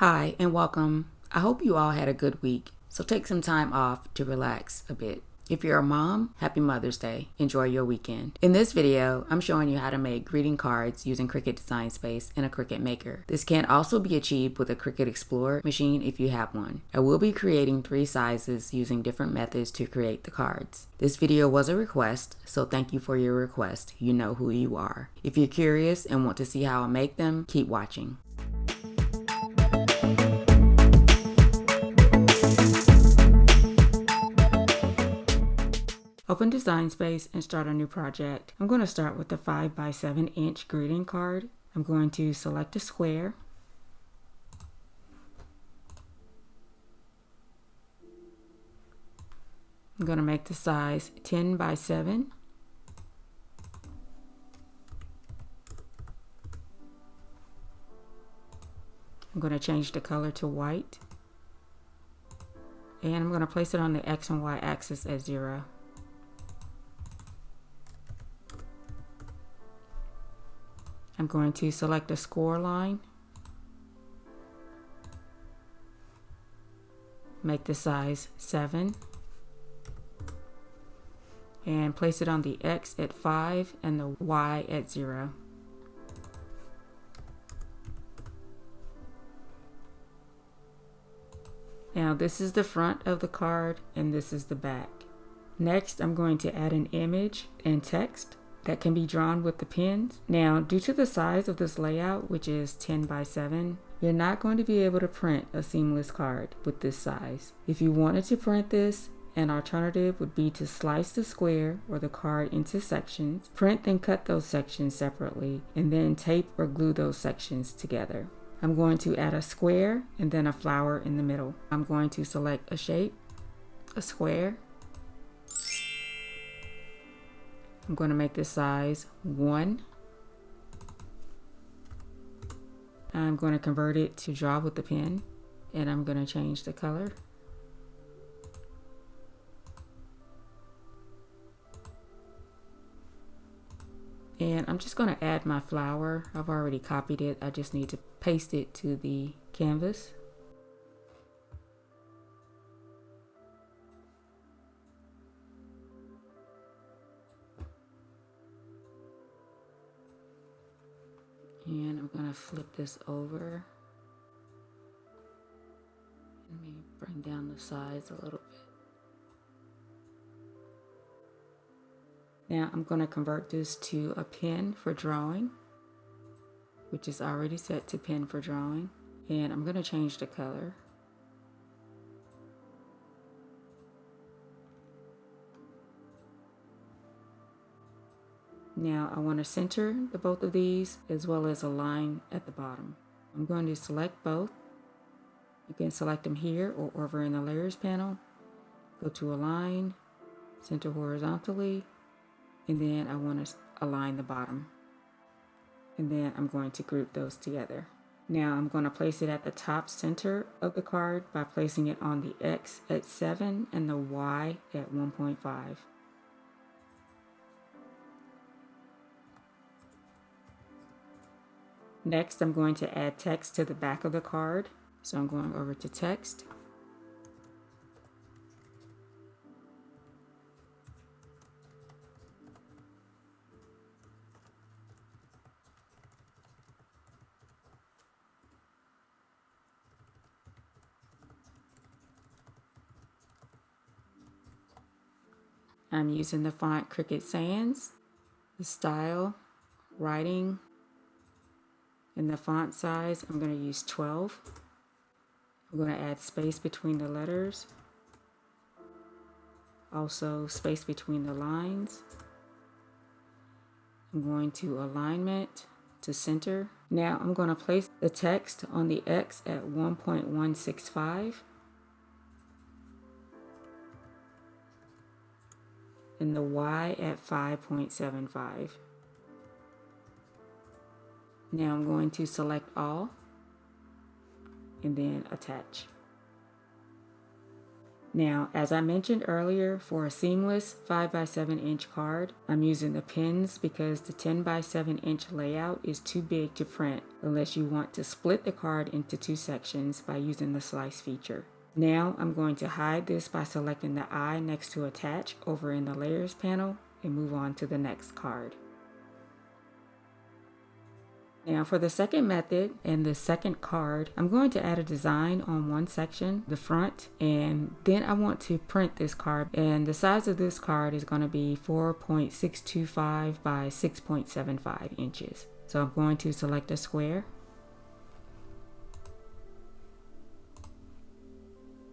Hi and welcome. I hope you all had a good week, so take some time off to relax a bit. If you're a mom, happy Mother's Day. Enjoy your weekend. In this video, I'm showing you how to make greeting cards using Cricut Design Space and a Cricut Maker. This can also be achieved with a Cricut Explorer machine if you have one. I will be creating 3 sizes using different methods to create the cards. This video was a request, so thank you for your request. You know who you are. If you're curious and want to see how I make them, keep watching. Open Design Space and start a new project. I'm going to start with the 5 by 7 inch greeting card. I'm going to select a square. I'm going to make the size 10 by 7. I'm going to change the color to white. And I'm going to place it on the X and Y axis at 0. I'm going to select a score line, make the size 7, and place it on the X at 5 and the Y at 0. Now this is the front of the card and this is the back. Next, I'm going to add an image and text that can be drawn with the pens. Now, due to the size of this layout, which is 10 by 7, you're not going to be able to print a seamless card with this size. If you wanted to print this, an alternative would be to slice the square or the card into sections, print and cut those sections separately, and then tape or glue those sections together. I'm going to add a square and then a flower in the middle. I'm going to select a shape, a square. I'm going to make this size 1. I'm going to convert it to draw with the pen, and I'm going to change the color. And I'm just going to add my flower. I've already copied it. I just need to paste it to the canvas. And I'm going to flip this over. Let me bring down the size a little bit. Now I'm going to convert this to a pen for drawing, which is already set to pen for drawing. And I'm going to change the color. Now I want to center the both of these as well as a line at the bottom. I'm going to select both. You can select them here or over in the layers panel. Go to align, center horizontally, and then I want to align the bottom. And then I'm going to group those together. Now I'm going to place it at the top center of the card by placing it on the X at 7 and the Y at 1.5. Next, I'm going to add text to the back of the card. So I'm going over to text. I'm using the font Cricut Sans, the style, writing, and the font size. I'm going to use 12. I'm going to add space between the letters, also space between the lines. I'm going to alignment to center. Now I'm going to place the text on the X at 1.165 and the Y at 5.75. Now I'm going to select all and then attach. Now, as I mentioned earlier, for a seamless 5x7-inch card, I'm using the pins because the 10x7-inch layout is too big to print unless you want to split the card into 2 sections by using the slice feature. Now, I'm going to hide this by selecting the eye next to attach over in the layers panel and move on to the next card. Now for the second method and the second card, I'm going to add a design on one section, the front, and then I want to print this card, and the size of this card is going to be 4.625 by 6.75 inches. So I'm going to select a square,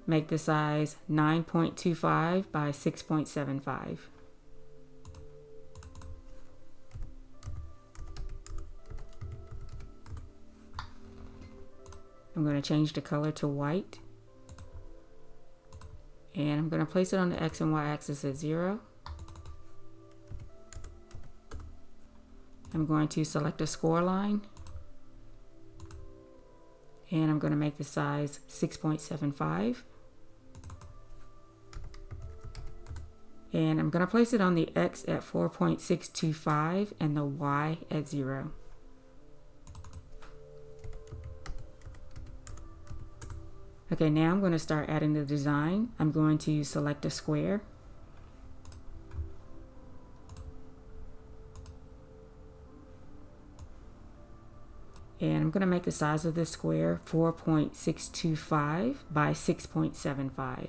make the size 9.25 by 6.75. I'm going to change the color to white, and I'm going to place it on the X and Y axis at 0. I'm going to select a score line, and I'm going to make the size 6.75. And I'm going to place it on the X at 4.625 and the Y at 0. Okay, now I'm going to start adding the design. I'm going to select a square. And I'm going to make the size of this square 4.625 by 6.75.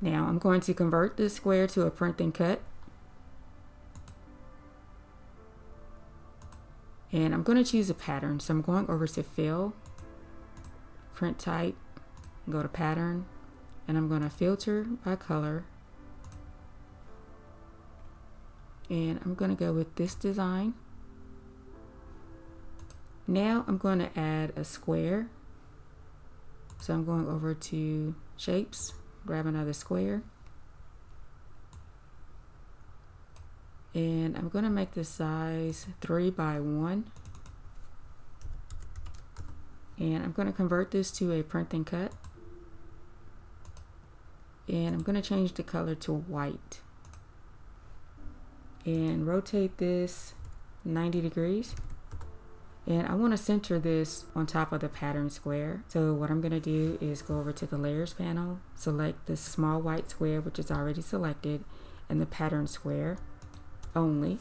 Now I'm going to convert this square to a print and cut. And I'm going to choose a pattern. So I'm going over to Fill, Print Type, go to Pattern, and I'm going to filter by color. And I'm going to go with this design. Now I'm going to add a square. So I'm going over to Shapes, grab another square, and I'm going to make the size 3 by 1, and I'm going to convert this to a print and cut, and I'm going to change the color to white and rotate this 90 degrees. And I want to center this on top of the pattern square. So what I'm going to do is go over to the layers panel, select the small white square, which is already selected, and the pattern square only.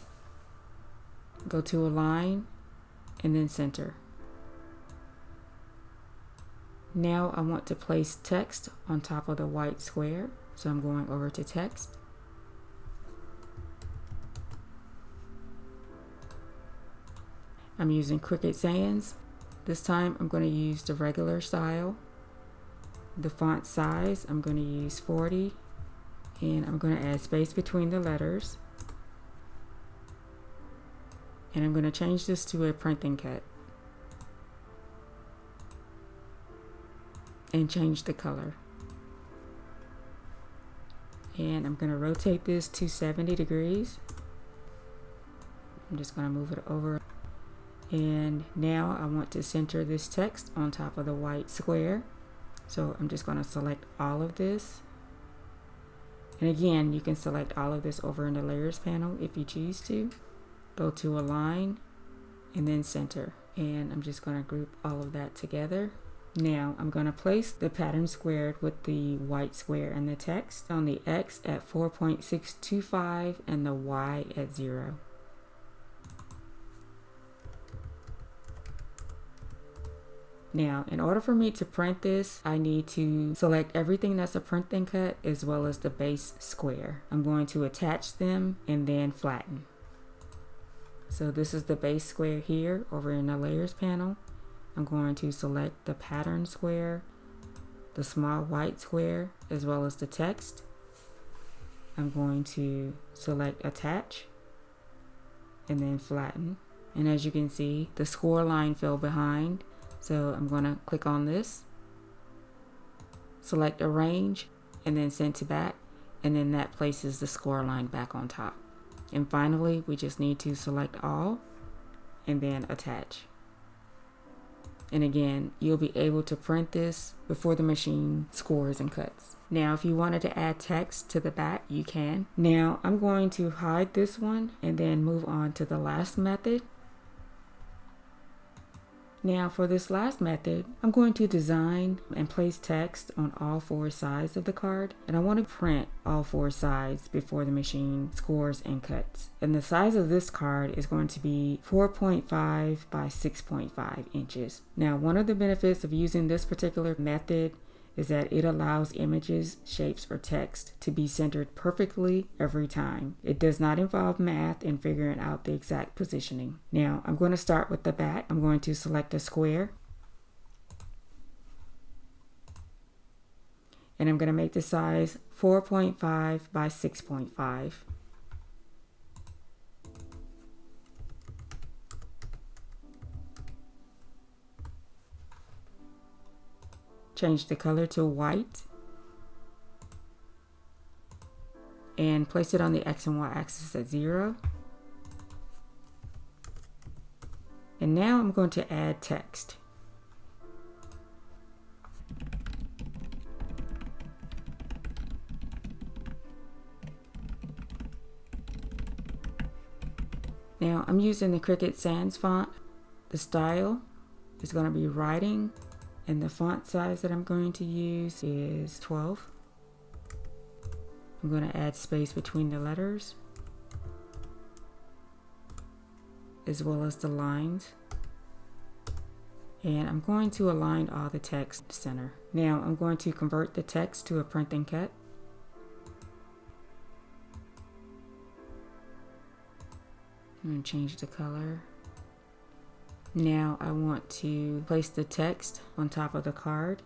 Go to Align and then Center. Now I want to place text on top of the white square. So I'm going over to Text. I'm using Cricut Sans. This time I'm going to use the regular style. The font size, I'm going to use 40, and I'm going to add space between the letters. And I'm going to change this to a print and cut. And change the color. And I'm going to rotate this to 70 degrees. I'm just going to move it over. And now I want to center this text on top of the white square. So I'm just going to select all of this. And again, you can select all of this over in the layers panel if you choose to. Go to Align and then Center. And I'm just going to group all of that together. Now I'm going to place the pattern squared with the white square and the text on the X at 4.625 and the Y at 0. Now, in order for me to print this, I need to select everything that's a print and cut as well as the base square. I'm going to attach them and then flatten. So this is the base square here over in the layers panel. I'm going to select the pattern square, the small white square, as well as the text. I'm going to select attach and then flatten. And as you can see, the score line fell behind. So I'm going to click on this, select arrange, and then send to back, and then that places the score line back on top. And finally, we just need to select all and then attach. And again, you'll be able to print this before the machine scores and cuts. Now, if you wanted to add text to the back, you can. Now, I'm going to hide this one and then move on to the last method. Now, for this last method, I'm going to design and place text on all 4 sides of the card. And I want to print all 4 sides before the machine scores and cuts. And the size of this card is going to be 4.5 by 6.5 inches. Now, one of the benefits of using this particular method is that it allows images, shapes, or text to be centered perfectly every time. It does not involve math and figuring out the exact positioning. Now, I'm going to start with the back. I'm going to select a square. And I'm going to make the size 4.5 by 6.5. Change the color to white and place it on the X and Y axis at 0. And now I'm going to add text. Now I'm using the Cricut Sans font. The style is going to be writing. And the font size that I'm going to use is 12. I'm going to add space between the letters, as well as the lines. And I'm going to align all the text center. Now I'm going to convert the text to a print and cut. I'm going to change the color. Now I want to place the text on top of the card.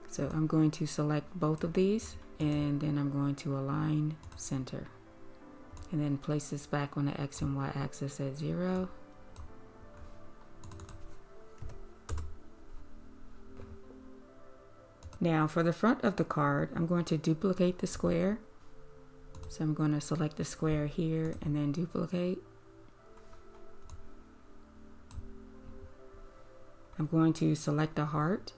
So I'm going to select both of these and then I'm going to align center. And then place this back on the X and Y axis at 0. Now for the front of the card, I'm going to duplicate the square. So I'm going to select the square here and then duplicate. I'm going to select a heart.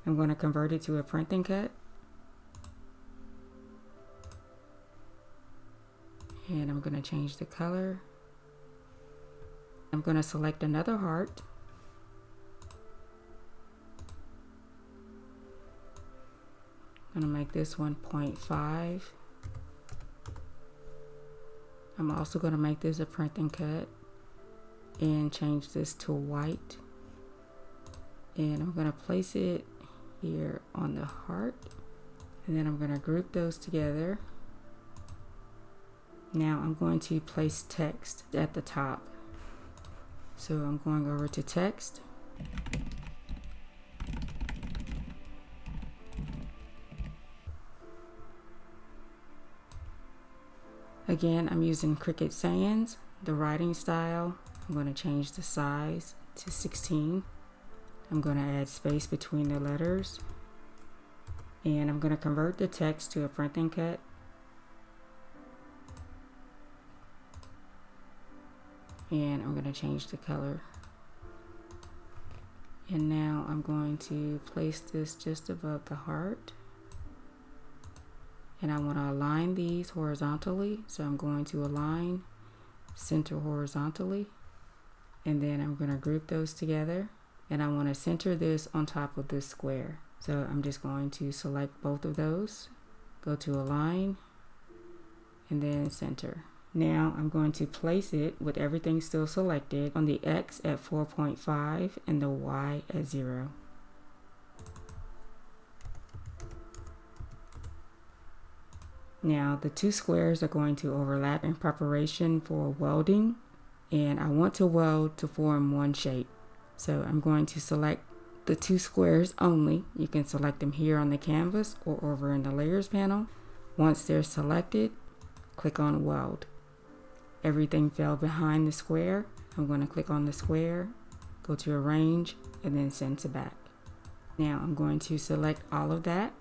I'm going to convert it to a print and cut. And I'm going to change the color. I'm going to select another heart. I'm going to make this one 0.5. I'm also going to make this a print and cut and change this to white. And I'm going to place it here on the heart. And then I'm going to group those together. Now I'm going to place text at the top. So I'm going over to text. Again, I'm using Cricut Sans, the writing style. I'm going to change the size to 16. I'm going to add space between the letters. And I'm going to convert the text to a print and cut. And I'm going to change the color. And now I'm going to place this just above the heart. And I want to align these horizontally. So I'm going to align, center horizontally. And then I'm going to group those together. And I want to center this on top of this square. So I'm just going to select both of those. Go to align. And then center. Now I'm going to place it with everything still selected on the X at 4.5 and the Y at 0. Now the two squares are going to overlap in preparation for welding, and I want to weld to form one shape. So I'm going to select the two squares only. You can select them here on the canvas or over in the layers panel. Once they're selected, click on weld. Everything fell behind the square. I'm going to click on the square, go to arrange, and then send to back. Now I'm going to select all of that.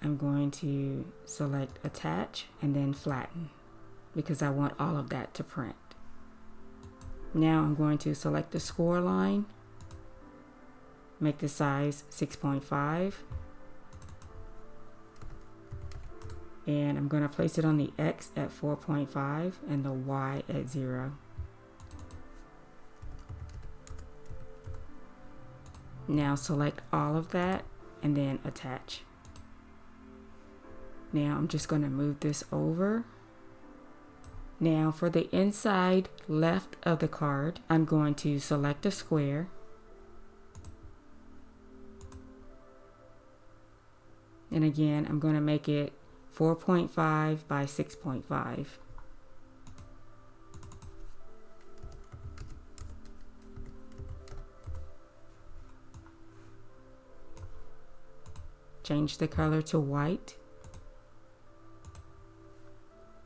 I'm going to select attach and then flatten because I want all of that to print. Now I'm going to select the score line, make the size 6.5, and I'm going to place it on the X at 4.5 and the Y at 0. Now select all of that and then attach. Now I'm just going to move this over. Now for the inside left of the card, I'm going to select a square. And again, I'm going to make it 4.5 by 6.5. Change the color to white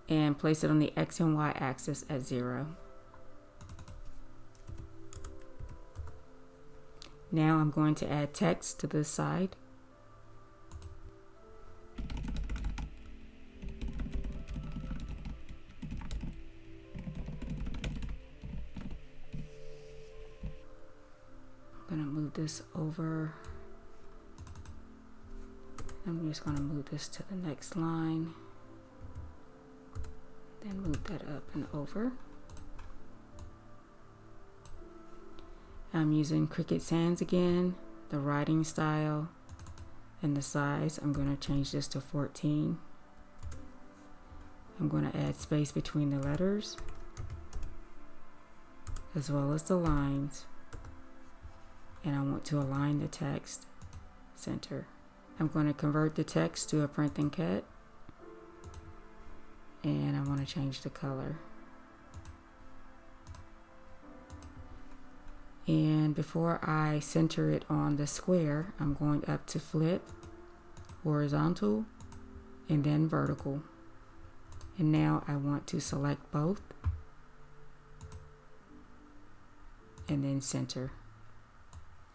and place it on the X and Y axis at 0. Now I'm going to add text to this side. I'm going to move this over. I'm just going to move this to the next line. Then move that up and over. I'm using Cricut Sans again, the writing style and the size. I'm going to change this to 14. I'm going to add space between the letters as well as the lines. And I want to align the text center. I'm going to convert the text to a print and cut. And I want to change the color. And before I center it on the square, I'm going up to flip, horizontal, and then vertical. And now I want to select both and then center.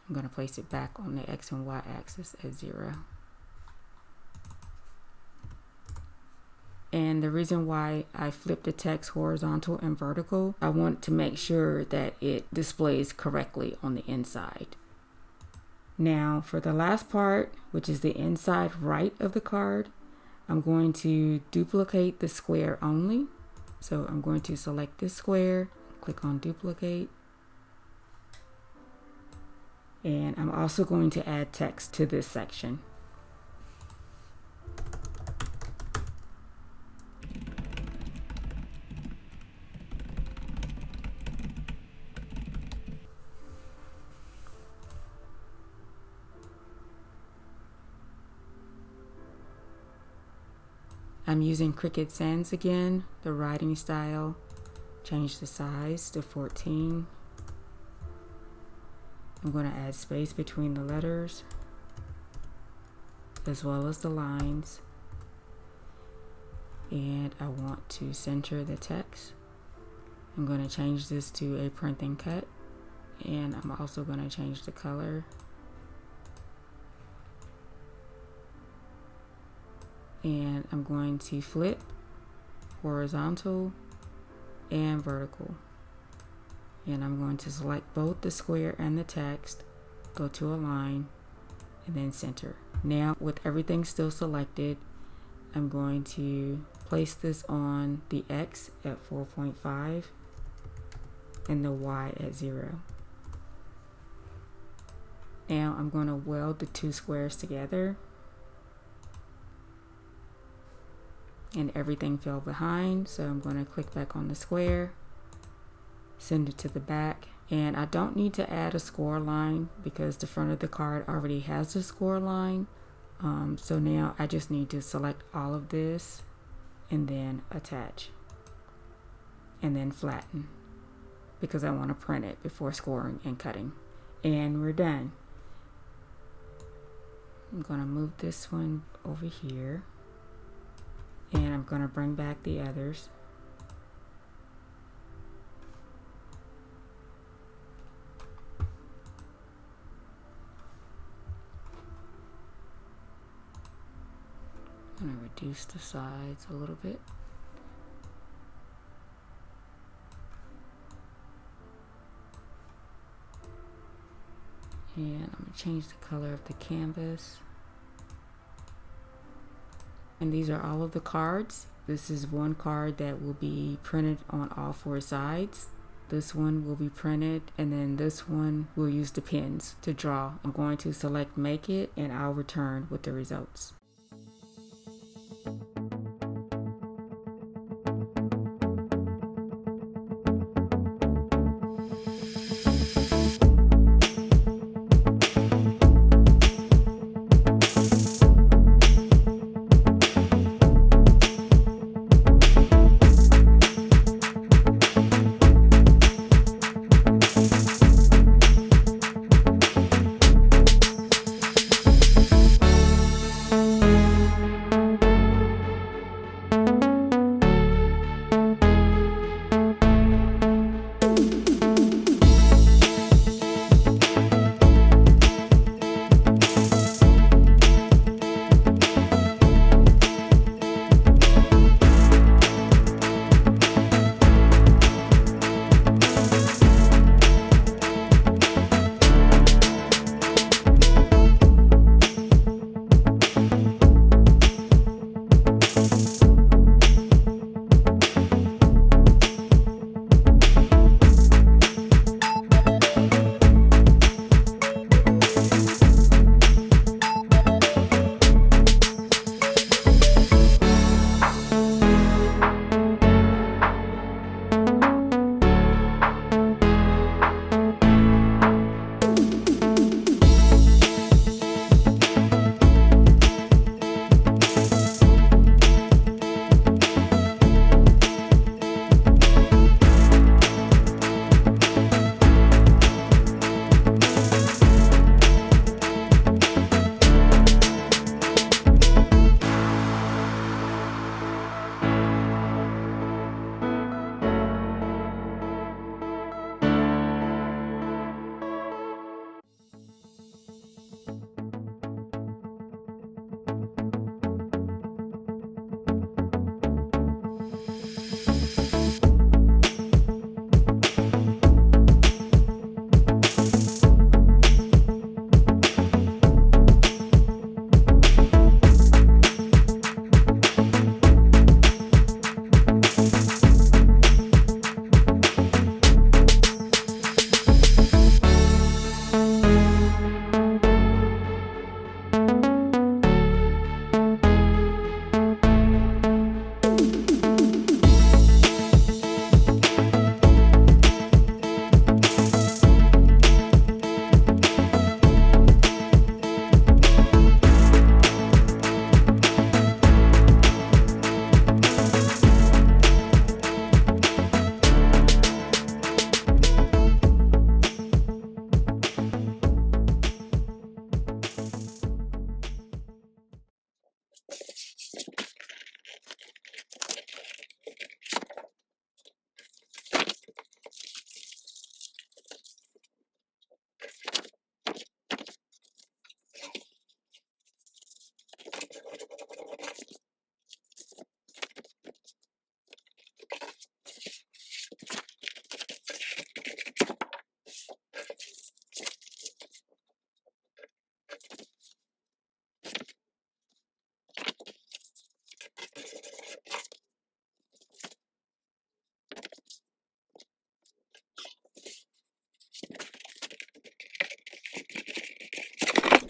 I'm going to place it back on the X and Y axis at 0. And the reason why I flip the text horizontal and vertical, I want to make sure that it displays correctly on the inside. Now for the last part, which is the inside right of the card, I'm going to duplicate the square only. So I'm going to select this square, click on duplicate. And I'm also going to add text to this section. I'm using Cricut Sans again, the writing style. Change the size to 14. I'm going to add space between the letters as well as the lines. And I want to center the text. I'm going to change this to a print and cut. And I'm also going to change the color. And I'm going to flip, horizontal, and vertical. And I'm going to select both the square and the text, go to align, and then center. Now with everything still selected, I'm going to place this on the X at 4.5 and the Y at 0. Now I'm going to weld the two squares together. And everything fell behind, so I'm going to click back on the square, send it to the back, and I don't need to add a score line because the front of the card already has the score line. So now I just need to select all of this and then attach and then flatten because I want to print it before scoring and cutting. And we're done. I'm going to move this one over here. And I'm going to bring back the others. reduce the sides a little bit. And I'm going to change the color of the canvas. And these are all of the cards. This is one card that will be printed on all 4 sides. This one will be printed, and then this one we'll use the pens to draw. I'm going to select Make It, and I'll return with the results.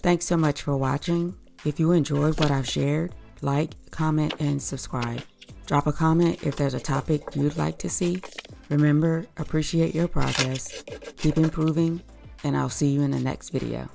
Thanks so much for watching. If you enjoyed what I've shared, like, comment, and subscribe. Drop a comment if there's a topic you'd like to see. Remember, appreciate your progress, keep improving, and I'll see you in the next video.